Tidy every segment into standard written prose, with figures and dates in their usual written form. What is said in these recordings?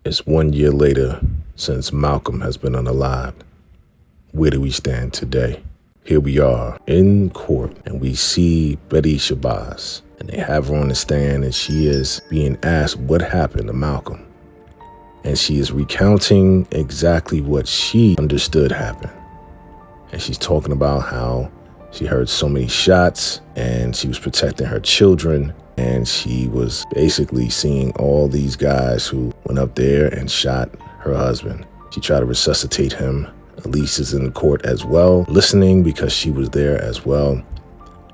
It's 1 year later since Malcolm has been unalived. Where do we stand today? Here we are in court, and we see Betty Shabazz, and they have her on the stand, and she is being asked what happened to Malcolm. And she is recounting exactly what she understood happened. And she's talking about how she heard so many shots, and she was protecting her children, and she was basically seeing all these guys who went up there and shot her husband. She tried to resuscitate him. Elise is in the court as well, listening because she was there as well.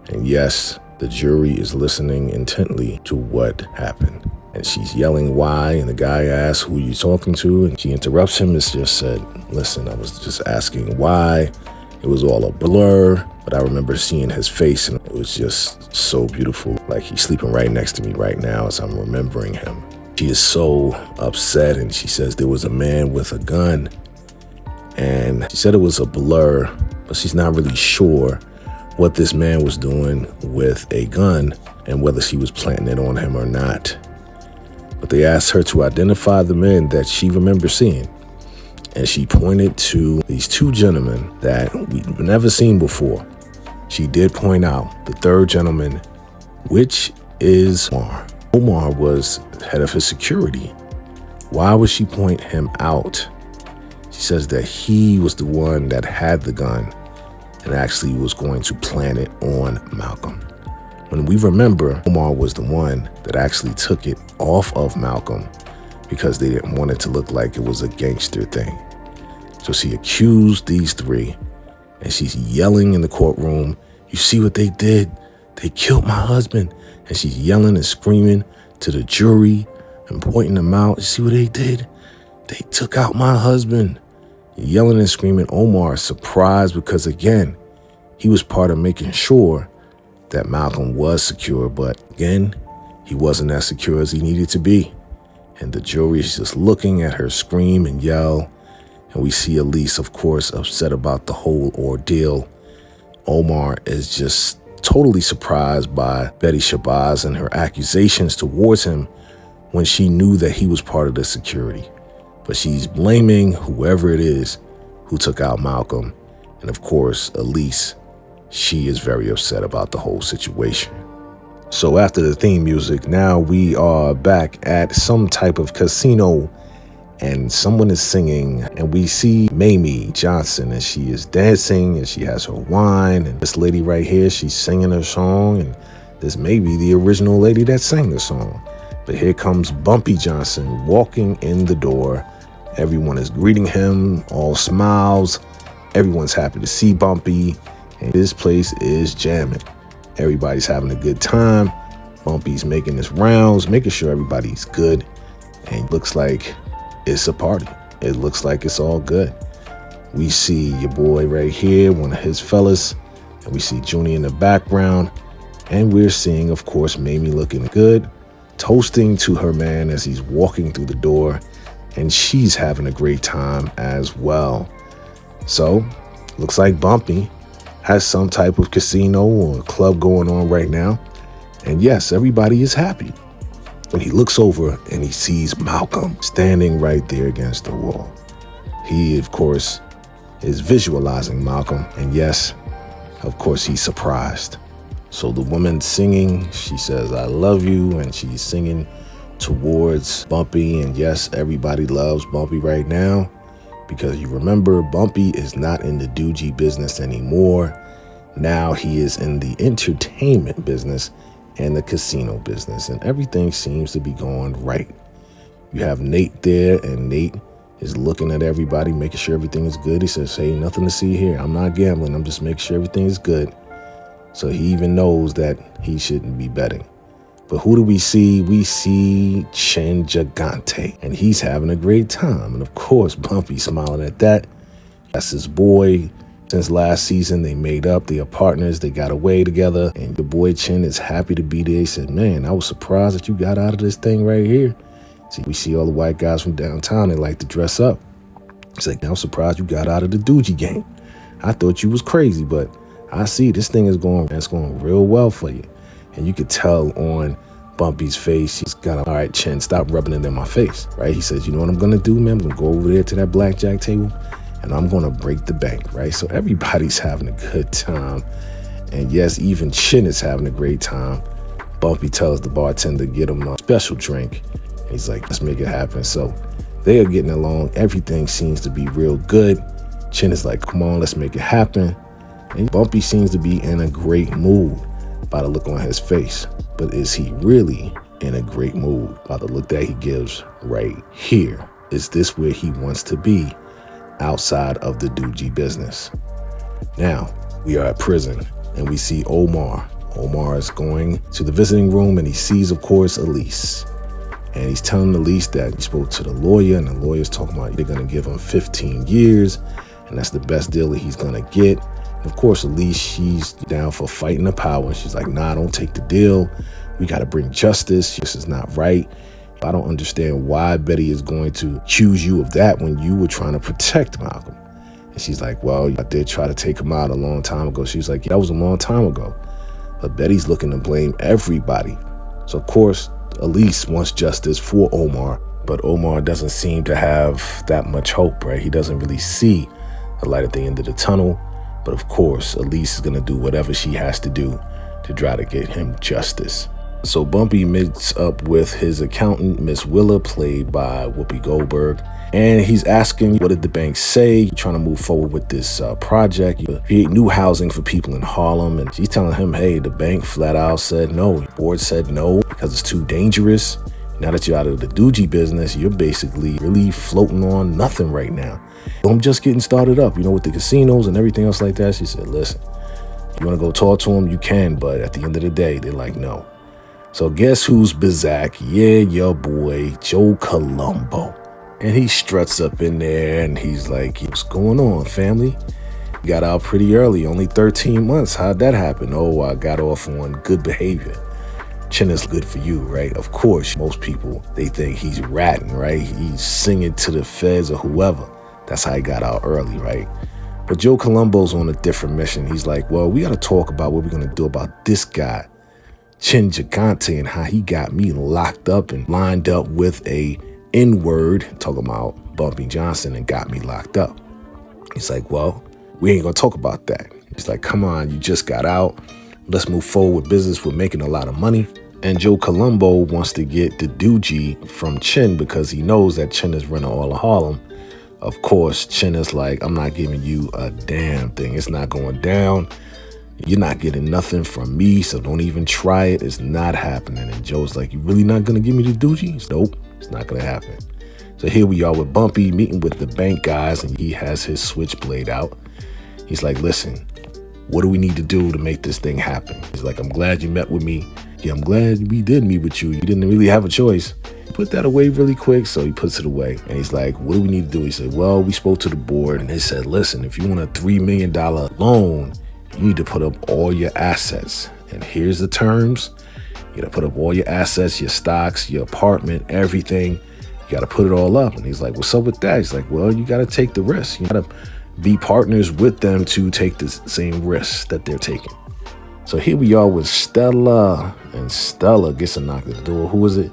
And yes, the jury is listening intently to what happened. And she's yelling why, and the guy asks, who are you talking to? And she interrupts him and just said, listen, I was just asking why. It was all a blur, but I remember seeing his face, and it was just so beautiful. Like he's sleeping right next to me right now as I'm remembering him. She is so upset, and she says there was a man with a gun, and she said it was a blur, but she's not really sure what this man was doing with a gun and whether she was planting it on him or not. But they asked her to identify the men that she remembers seeing. And she pointed to these two gentlemen that we've never seen before. She did point out the third gentleman, which is Omar. Omar was head of his security. Why would she point him out? She says that he was the one that had the gun and actually was going to plant it on Malcolm. When we remember, Omar was the one that actually took it off of Malcolm because they didn't want it to look like it was a gangster thing. So she accused these three, and she's yelling in the courtroom, you see what they did? They killed my husband. And she's yelling and screaming to the jury and pointing them out. You see what they did? They took out my husband. Yelling and screaming. Omar is surprised because, again, he was part of making sure that Malcolm was secure, but again, he wasn't as secure as he needed to be. And the jury is just looking at her scream and yell. And we see Elise, of course, upset about the whole ordeal. Omar is just totally surprised by Betty Shabazz and her accusations towards him when she knew that he was part of the security. But she's blaming whoever it is who took out Malcolm. And of course, Elise, she is very upset about the whole situation. So after the theme music, now we are back at some type of casino, and someone is singing, and we see Mamie Johnson, and she is dancing, and she has her wine, and this lady right here, she's singing her song, and this may be the original lady that sang the song. But here comes Bumpy Johnson walking in the door. Everyone is greeting him, all smiles. Everyone's happy to see Bumpy, and this place is jamming. Everybody's having a good time. Bumpy's making his rounds, making sure everybody's good, and it looks like it's a party. It looks like it's all good. We see your boy right here, one of his fellas, and we see Junie in the background, and we're seeing, of course, Mamie looking good, toasting to her man as he's walking through the door, and she's having a great time as well. So, looks like Bumpy has some type of casino or club going on right now, and yes, everybody is happy. When he looks over and he sees Malcolm standing right there against the wall. He, of course, is visualizing Malcolm. And yes, of course, he's surprised. So the woman singing, she says, I love you. And she's singing towards Bumpy. And yes, everybody loves Bumpy right now. Because you remember, Bumpy is not in the doogie business anymore. Now he is in the entertainment business and the casino business, and everything seems to be going right. You have Nate there, and Nate is looking at everybody, making sure everything is good. He says, hey, nothing to see here. I'm not gambling. I'm just making sure everything is good. So he even knows that he shouldn't be betting. But who do we see? We see Chen Gigante, and he's having a great time. And of course, Bumpy's smiling at that. That's his boy. Since last season, they made up. They are partners. They got away together. And the boy Chen is happy to be there. He said, man, I was surprised that you got out of this thing right here. See, we see all the white guys from downtown. They like to dress up. He's like, I'm surprised you got out of the doogie game. I thought you was crazy, but I see this thing is going real well for you. And you could tell on Bumpy's face. He's got all right, Chin, stop rubbing it in my face, right? He says, you know what I'm gonna do, man? I'm gonna go over there to that blackjack table and I'm gonna break the bank, right? So everybody's having a good time. And yes, even Chin is having a great time. Bumpy tells the bartender to get him a special drink. He's like, let's make it happen. So they are getting along. Everything seems to be real good. Chin is like, come on, let's make it happen. And Bumpy seems to be in a great mood by the look on his face. But is he really in a great mood by the look that he gives right here? Is this where he wants to be outside of the doogie business? Now, we are at prison and we see Omar. Omar is going to the visiting room and he sees, of course, Elise. And he's telling Elise that he spoke to the lawyer and the lawyer's talking about they're going to give him 15 years and that's the best deal that he's going to get. And of course, Elise, she's down for fighting the power. She's like, nah, don't take the deal. We got to bring justice. This is not right. I don't understand why Betty is going to accuse you of that when you were trying to protect Malcolm. And she's like, well, I did try to take him out a long time ago. She's like, yeah, that was a long time ago. But Betty's looking to blame everybody. So, of course, Elise wants justice for Omar, but Omar doesn't seem to have that much hope, right? He doesn't really see the light at the end of the tunnel. But, of course, Elise is going to do whatever she has to do to try to get him justice. So Bumpy meets up with his accountant, Miss Willa, played by Whoopi Goldberg. And he's asking, what did the bank say? You're trying to move forward with this project. You create new housing for people in Harlem. And she's telling him, hey, the bank flat out said no. The board said no because it's too dangerous. Now that you're out of the doogie business, you're basically really floating on nothing right now. I'm just getting started up, you know, with the casinos and everything else like that. She said, listen, you want to go talk to them, you can. But at the end of the day, they're like, no. So guess who's Bizak? Yeah, your boy, Joe Colombo. And he struts up in there and he's like, what's going on, family? You got out pretty early, only 13 months. How'd that happen? Oh, I got off on good behavior. Chin is good for you, right? Of course, most people, they think he's ratting, right? He's singing to the feds or whoever. That's how he got out early, right? But Joe Colombo's on a different mission. He's like, well, we got to talk about what we're going to do about this guy, Chin Gigante, and how he got me locked up and lined up with a N-word, talking about Bumpy Johnson, and got me locked up. He's like, well, we ain't going to talk about that. He's like, come on, you just got out. Let's move forward with business. We're making a lot of money. And Joe Colombo wants to get the doogie from Chin because he knows that Chin is running all of Harlem. Of course, Chin is like, I'm not giving you a damn thing. It's not going down. You're not getting nothing from me, so don't even try it. It's not happening. And Joe's like, you really not going to give me the doogie? Nope, it's not going to happen. So here we are with Bumpy meeting with the bank guys, and he has his switchblade out. He's like, listen, what do we need to do to make this thing happen? He's like, I'm glad you met with me. Yeah, I'm glad we did meet with you. You didn't really have a choice. Put that away really quick. So he puts it away. And he's like, what do we need to do? He said, well, we spoke to the board and they said, listen, if you want a $3 million loan, you need to put up all your assets. And here's the terms. You got to put up all your assets, your stocks, your apartment, everything. You got to put it all up. And he's like, what's up with that? He's like, well, you got to take the risk. You got to be partners with them to take the same risks that they're taking. So here we are with Stella, and Stella gets a knock at the door. Who is it?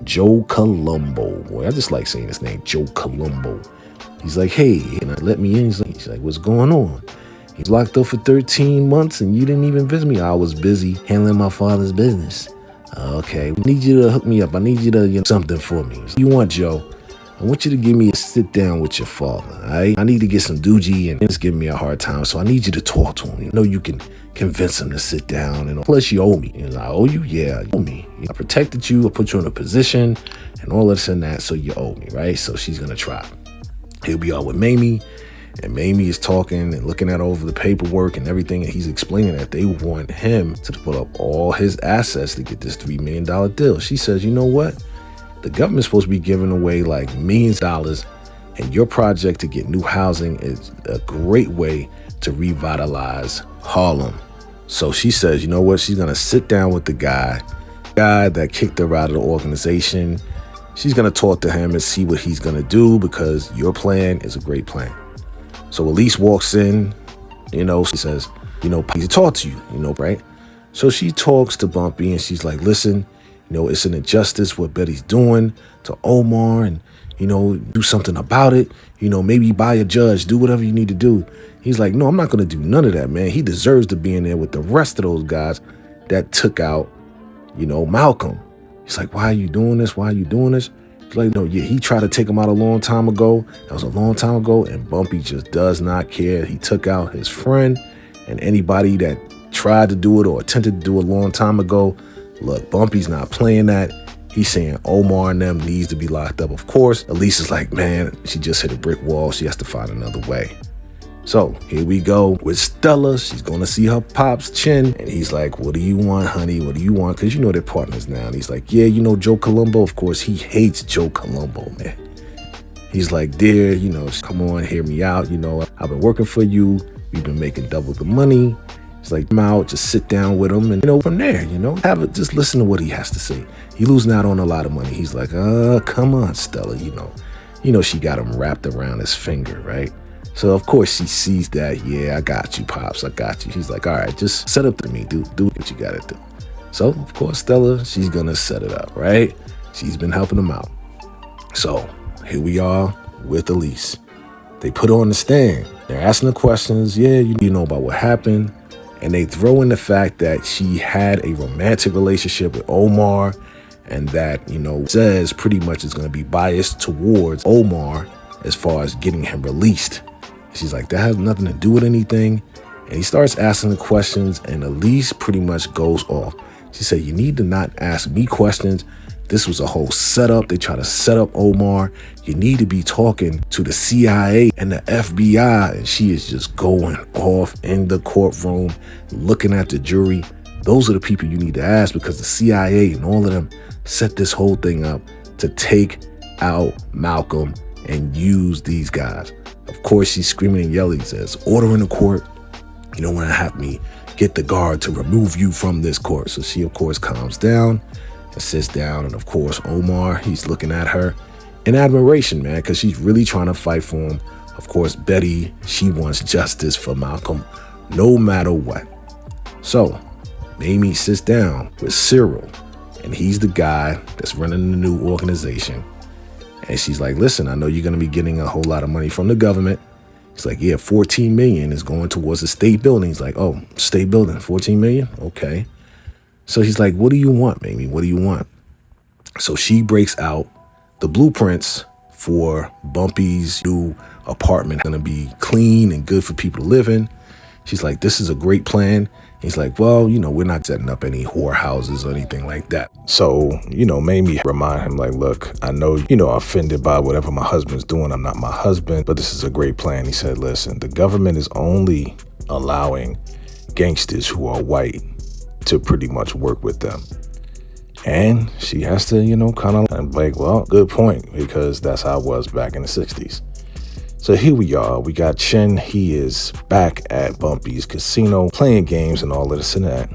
Joe Colombo. Boy, I just like saying his name, Joe Colombo. He's like, hey, let me in. He's like, what's going on? He's locked up for 13 months and you didn't even visit me. I was busy handling my father's business. Okay, I need you to hook me up. I need you to do something for me. You want, Joe? I want you to give me a sit down with your father, all right? I need to get some doogie and he's giving me a hard time, so I need you to talk to him. You know you can convince him to sit down, and plus you owe me. And I owe you? Yeah, you owe me. I protected you, I put you in a position and all this and that, so you owe me, right? So she's gonna try. Here we are with Mamie, and Mamie is talking and looking at over the paperwork and everything, and he's explaining that they want him to put up all his assets to get this $3 million deal. She says, you know what? The government's supposed to be giving away like millions of dollars, and your project to get new housing is a great way to revitalize Harlem. So she says, you know what? She's going to sit down with the guy that kicked her out of the organization. She's going to talk to him and see what he's going to do, because your plan is a great plan. So Elise walks in, she says, I need to talk to you, right? So she talks to Bumpy and she's like, listen, it's an injustice what Betty's doing to Omar, and, do something about it. Maybe buy a judge, do whatever you need to do. He's like, no, I'm not going to do none of that, man. He deserves to be in there with the rest of those guys that took out, Malcolm. He's like, why are you doing this? Why are you doing this? He's like, no, yeah, he tried to take him out a long time ago. That was a long time ago. And Bumpy just does not care. He took out his friend and anybody that tried to do it or attempted to do it a long time ago. Look, Bumpy's not playing that. He's saying Omar and them needs to be locked up. Of course, Elise is like, man, she just hit a brick wall. She has to find another way. So here we go with Stella. She's going to see her pop's Chin. And he's like, what do you want, honey? What do you want? Because they're partners now. And he's like, yeah, Joe Colombo. Of course, he hates Joe Colombo, man. He's like, dear, come on, hear me out. I've been working for you. We've been making double the money. It's like, come out, just sit down with him. And, from there, just listen to what he has to say. He losing out on a lot of money. He's like, come on, Stella. She got him wrapped around his finger, right? So, of course, she sees that. Yeah, I got you, Pops. I got you. He's like, all right, just set up to me. Do what you got to do. So, of course, Stella, she's going to set it up, right? She's been helping him out. So, here we are with Elise. They put her on the stand. They're asking the questions. Yeah, you know about what happened. And they throw in the fact that she had a romantic relationship with Omar and that, says pretty much is going to be biased towards Omar as far as getting him released. She's like, that has nothing to do with anything. And he starts asking the questions, and Elise pretty much goes off. She said, you need to not ask me questions. This was a whole setup. They try to set up Omar. You need to be talking to the CIA and the FBI. And she is just going off in the courtroom, looking at the jury. Those are the people you need to ask, because the CIA and all of them set this whole thing up to take out Malcolm and use these guys. Of course, she's screaming and yelling, says, order in the court. You don't want to have me get the guard to remove you from this court. So she, of course, calms down and sits down. And, of course, Omar, he's looking at her in admiration, man, because she's really trying to fight for him. Of course, Betty, she wants justice for Malcolm no matter what. So Mamie sits down with Cyril, and he's the guy that's running the new organization. And she's like, listen, I know you're going to be getting a whole lot of money from the government. He's like, yeah, 14 million is going towards the state building. He's like, oh, state building, 14 million? Okay. So he's like, what do you want, Mamie? What do you want? So she breaks out the blueprints for Bumpy's new apartment. Going to be clean and good for people to live in. She's like, this is a great plan. He's like, well, we're not setting up any whorehouses or anything like that. So, Mamie remind him like, look, I know, offended by whatever my husband's doing. I'm not my husband, but this is a great plan. He said, listen, the government is only allowing gangsters who are white to pretty much work with them. And she has to, kind of like, well, good point, because that's how it was back in the 60s. So here we are. We got Chin. He is back at Bumpy's casino playing games and all of this and that.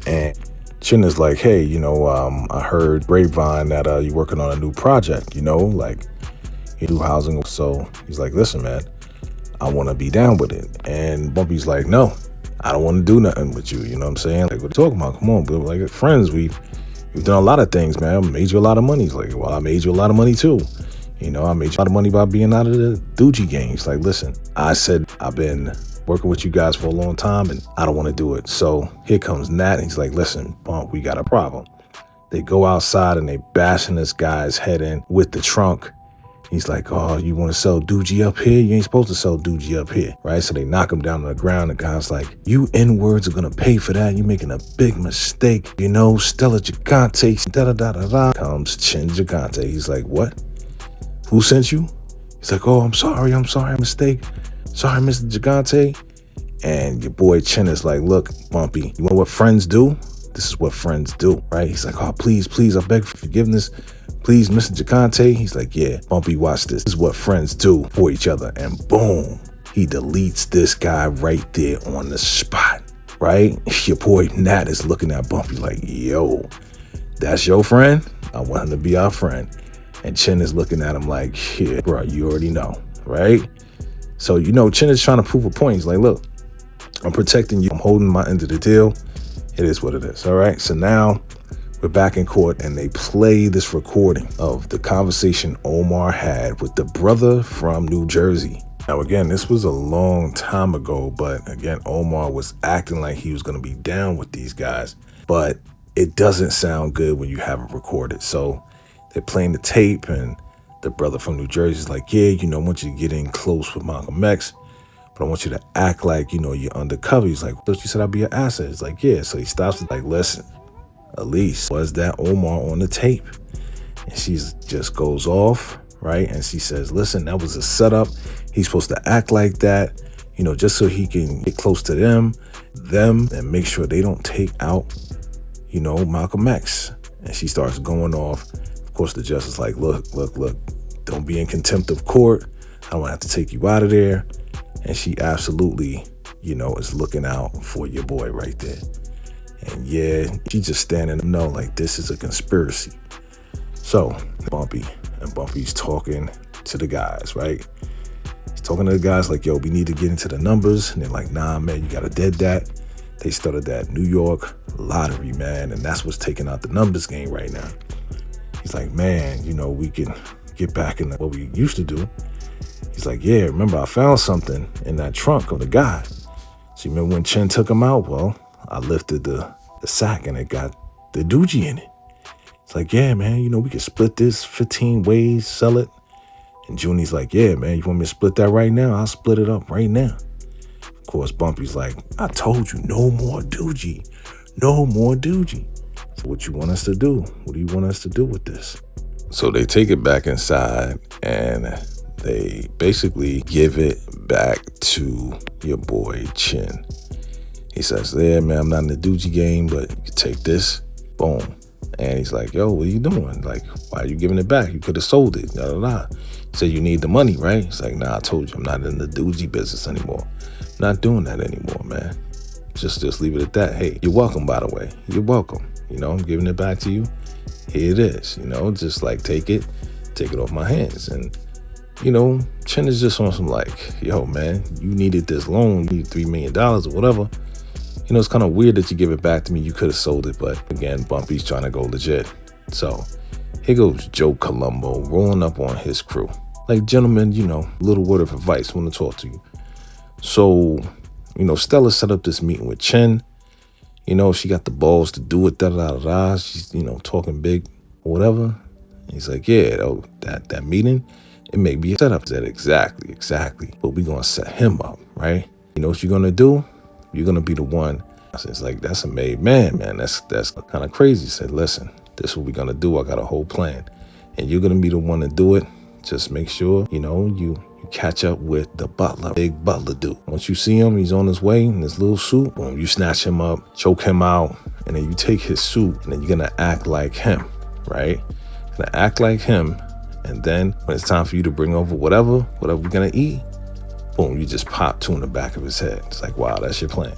And Chin is like, hey, I heard grapevine that you're working on a new project, like new housing. So he's like, listen, man, I want to be down with it. And Bumpy's like, no, I don't want to do nothing with you. You know what I'm saying? Like, what are you talking about? Come on, we're like friends. We've done a lot of things, man. I made you a lot of money. He's like, well, I made you a lot of money too. I made you a lot of money by being out of the Doogie games. Like, listen, I said I've been working with you guys for a long time and I don't want to do it. So here comes Nat. And he's like, listen, Bump, we got a problem. They go outside and they bashing this guy's head in with the trunk. He's like, oh, you want to sell Doogie up here? You ain't supposed to sell Doogie up here, right? So they knock him down on the ground. The guy's like, you N-words are going to pay for that. You're making a big mistake. Stella Gigante, da-da-da-da-da. Comes Chin Gigante. He's like, what? Who sent you? He's like, oh, I'm sorry, mistake. Sorry, Mr. Gigante. And your boy Chin is like, look, Bumpy, you know what friends do? This is what friends do, right? He's like, oh, please, I beg for forgiveness. Please, Mr. Gigante. He's like, yeah, Bumpy, watch this. This is what friends do for each other. And boom, he deletes this guy right there on the spot, right? Your boy Nat is looking at Bumpy like, yo, that's your friend? I want him to be our friend. And Chin is looking at him like, yeah, bro, you already know, right? So, Chin is trying to prove a point. He's like, look, I'm protecting you. I'm holding my end of the deal. It is what it is, all right? So now We're back in court and they play this recording of the conversation Omar had with the brother from New Jersey. Now, again, this was a long time ago, but again, Omar was acting like he was going to be down with these guys, but it doesn't sound good when you have it recorded. So they're playing the tape and the brother from New Jersey is like, yeah, I want you to get in close with Malcolm X, but I want you to act like, you're undercover. He's like, but you said I'd be an asset. He's like, yeah. So he stops and like, listen, Elise, was that Omar on the tape? And she just goes off, right? And she says, listen, that was a setup. He's supposed to act like that, just so he can get close to them, and make sure they don't take out, Malcolm X. And she starts going off. Of course, the judge is like, look, don't be in contempt of court. I don't have to take you out of there. And she absolutely, is looking out for your boy right there. And yeah, she's just standing to know like this is a conspiracy. So Bumpy's talking to the guys, right? He's talking to the guys like, yo, we need to get into the numbers. And they're like, nah, man, you gotta dead that. They started that New York lottery, man. And that's what's taking out the numbers game right now. He's like, man, we can get back in what we used to do. He's like, yeah, remember I found something in that trunk of the guy. So you remember when Chen took him out? Well, I lifted the sack and it got the doogie in it. It's like, yeah, man, we can split this 15 ways, sell it. And Junie's like, yeah, man, you want me to split that right now? I'll split it up right now. Of course, Bumpy's like, I told you, no more doogie. No more doogie. So what you want us to do? What do you want us to do with this? So they take it back inside and they basically give it back to your boy Chin. He says, yeah, man, I'm not in the doogie game, but you can take this. Boom. And he's like, yo, what are you doing? Like, why are you giving it back? You could have sold it. He said, you need the money, right? He's like, nah, I told you, I'm not in the doogie business anymore. Not doing that anymore, man. Just leave it at that. Hey, you're welcome, by the way. You're welcome. I'm giving it back to you. Here it is. Just like take it off my hands. And, Chen is just on some like, yo, man, you needed this loan. You need $3 million or whatever. It's kind of weird that you give it back to me. You could have sold it, but again, Bumpy's trying to go legit. So here goes Joe Colombo rolling up on his crew. Like, gentlemen, little word of advice, want to talk to you. So, Stella set up this meeting with Chen. She got the balls to do it, da-da-da-da. She's, talking big or whatever. He's like, yeah, that meeting, it may be a setup. I said, exactly. But we're going to set him up, right? You know what you're going to do? You're going to be the one. I said, it's like, that's a made man. That's kind of crazy. He said, listen, this is what we're going to do. I got a whole plan. And you're going to be the one to do it. Just make sure, you catch up with the butler, big butler dude. Once you see him, he's on his way in his little suit. Boom, you snatch him up, choke him out, and then you take his suit, and then you're going to act like him, right? You're going to act like him. And then when it's time for you to bring over whatever we're going to eat, boom, you just pop two in the back of his head. It's like, wow, that's your plan.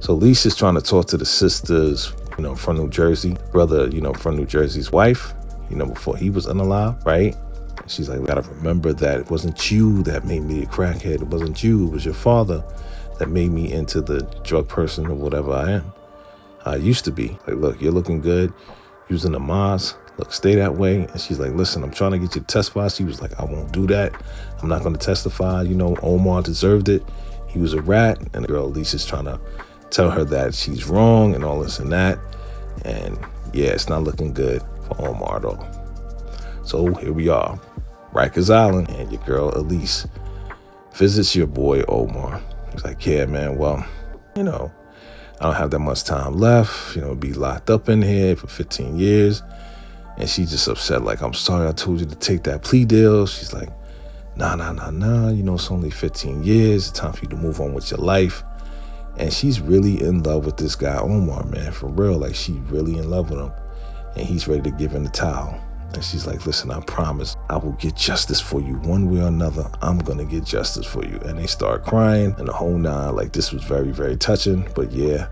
So Lisa's trying to talk to the sisters, from New Jersey, brother, from New Jersey's wife, before he was unalive, right? And she's like, we gotta remember that it wasn't you that made me a crackhead. It wasn't you, it was your father that made me into the drug person or whatever I am. I used to be. Like, look, you're looking good. Using the Maz. Look, stay that way. And she's like, listen, I'm trying to get you to testify. She was like, I won't do that. I'm not going to testify. Omar deserved it. He was a rat. And the girl Lisa's trying to tell her that she's wrong and all this and that. And yeah, it's not looking good for Omar at all. So here we are, Rikers Island, and your girl Elise visits your boy Omar. He's like, yeah, man, well, I don't have that much time left, be locked up in here for 15 years. And she's just upset, like, I'm sorry I told you to take that plea deal. She's like, nah, it's only 15 years. It's time for you to move on with your life. And she's really in love with this guy, Omar, man, for real. Like, she's really in love with him. And he's ready to give him the towel. And she's like, listen, I promise I will get justice for you one way or another. I'm going to get justice for you. And they start crying and the whole nine. Like, this was very, very touching. But yeah,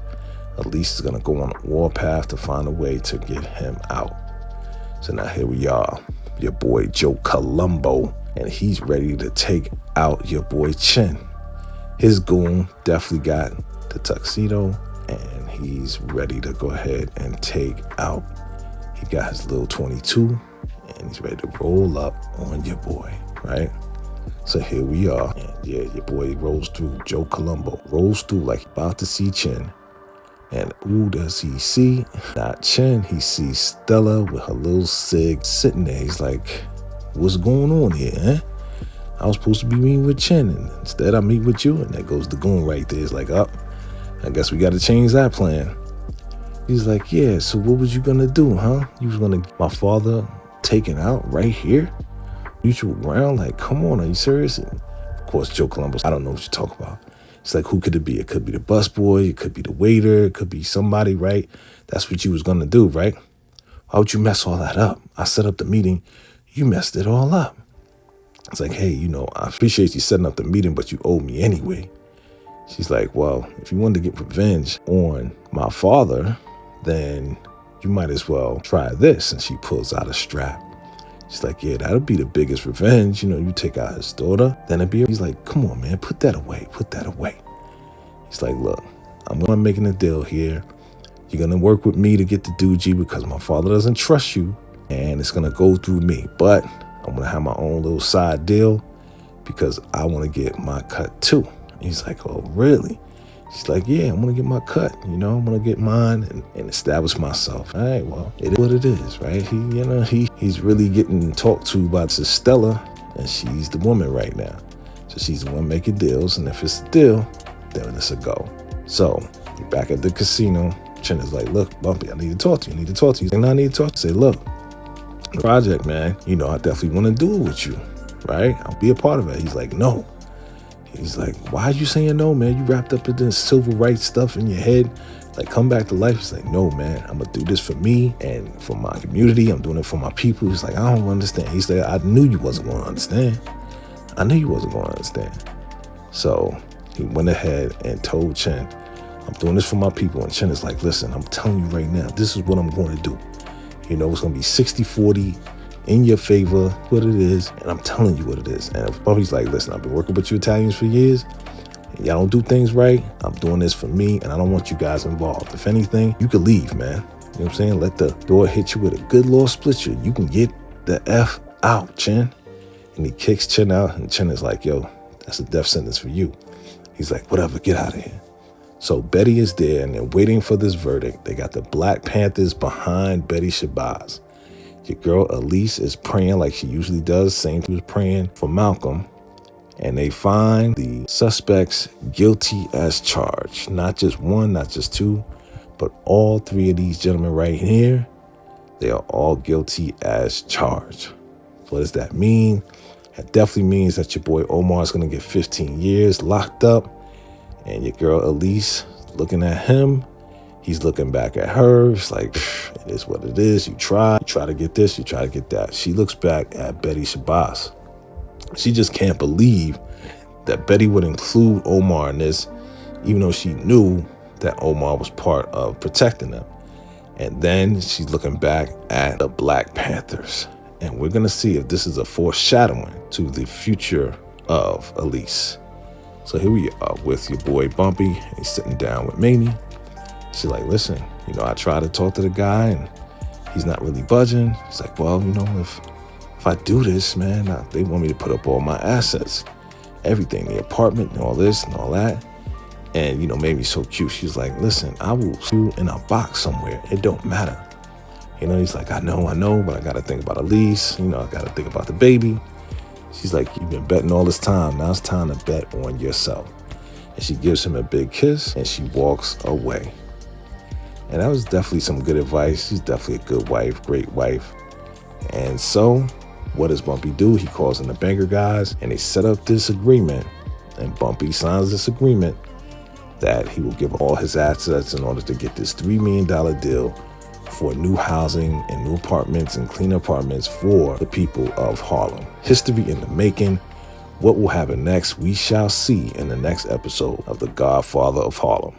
Elise is going to go on a warpath to find a way to get him out. So now here we are, your boy Joe Colombo, and he's ready to take out your boy Chin. His goon definitely got the tuxedo, and he's ready to go ahead and take out He got his little 22 and he's ready to roll up on your boy, right? So here we are. And yeah, your boy rolls through. Joe Colombo rolls through like about to see Chin. And who does he see? Not Chin. He sees Stella with her little cig sitting there. He's like, what's going on here, eh? I was supposed to be meeting with Chin, and instead I meet with you. And there goes the goon right there. It's like, I guess we got to change that plan. He's like, yeah, so what was you going to do, huh? You was going to get my father taken out right here? Mutual ground? Like, come on, are you serious? And of course, Joe Colombo, I don't know what you talk about. It's like, who could it be? It could be the busboy. It could be the waiter. It could be somebody, right? That's what you was going to do, right? Why would you mess all that up? I set up the meeting. You messed it all up. It's like, hey, I appreciate you setting up the meeting, but you owe me anyway. She's like, well, if you wanted to get revenge on my father, then you might as well try this. And she pulls out a strap. She's like, yeah, that'll be the biggest revenge. You take out his daughter, then it'd be. He's like, come on, man, put that away. Put that away. He's like, look, I'm making a deal here. You're going to work with me to get the doogie because my father doesn't trust you. And it's going to go through me. But I'm going to have my own little side deal because I want to get my cut too. And he's like, oh, really? She's like, yeah, I'm going to get my cut. I'm going to get mine and establish myself. All right, well, it is what it is, right? He's really getting talked to by Stella, and she's the woman right now. So she's the one making deals, and if it's a deal, then it's a go. So you're back at the casino. Chin is like, look, Bumpy, I need to talk to you. He's like, no, I need to talk to you. Say, look, project, man, I definitely want to do it with you, right? I'll be a part of it. He's like, no. He's like, why are you saying no, man? You wrapped up in this civil rights stuff in your head. Like, come back to life. He's like, no, man, I'm going to do this for me and for my community. I'm doing it for my people. He's like, I don't understand. He's like, I knew you wasn't going to understand. So he went ahead and told Chin, I'm doing this for my people. And Chin is like, listen, I'm telling you right now, this is what I'm going to do. It's going to be 60-40 in your favor, what it is, and I'm telling you what it is. And if Bumpy's like, listen, I've been working with you Italians for years, and y'all don't do things right, I'm doing this for me, and I don't want you guys involved. If anything, you could leave, man. You know what I'm saying? Let the door hit you with a good little split you. You can get the F out, Chin. And he kicks Chin out, and Chin is like, yo, that's a death sentence for you. He's like, whatever, get out of here. So Betty is there, and they're waiting for this verdict. They got the Black Panthers behind Betty Shabazz. Your girl Elise is praying like she usually does, same she was praying for Malcolm. And they find the suspects guilty as charged. Not just one, not just two, but all three of these gentlemen right here, they are all guilty as charged. What does that mean? It definitely means that your boy Omar is going to get 15 years locked up. And your girl Elise looking at him. He's looking back at her. It's like, it is what it is. You try to get this, you try to get that. She looks back at Betty Shabazz. She just can't believe that Betty would include Omar in this, even though she knew that Omar was part of protecting them. And then she's looking back at the Black Panthers. And we're going to see if this is a foreshadowing to the future of Elise. So here we are with your boy Bumpy. He's sitting down with Mamie. She's like, listen, I tried to talk to the guy and he's not really budging. He's like, well, if I do this, man, they want me to put up all my assets, everything, the apartment and all this and all that. And, Mamie's so cute. She's like, listen, I will see you in a box somewhere. It don't matter. He's like, I know, but I got to think about Elise. I got to think about the baby. She's like, you've been betting all this time. Now it's time to bet on yourself. And she gives him a big kiss and she walks away. And that was definitely some good advice. She's definitely a good wife, great wife. And so what does Bumpy do? He calls in the banker guys and they set up this agreement. And Bumpy signs this agreement that he will give all his assets in order to get this $3 million deal for new housing and new apartments and clean apartments for the people of Harlem. History in the making. What will happen next, we shall see in the next episode of The Godfather of Harlem.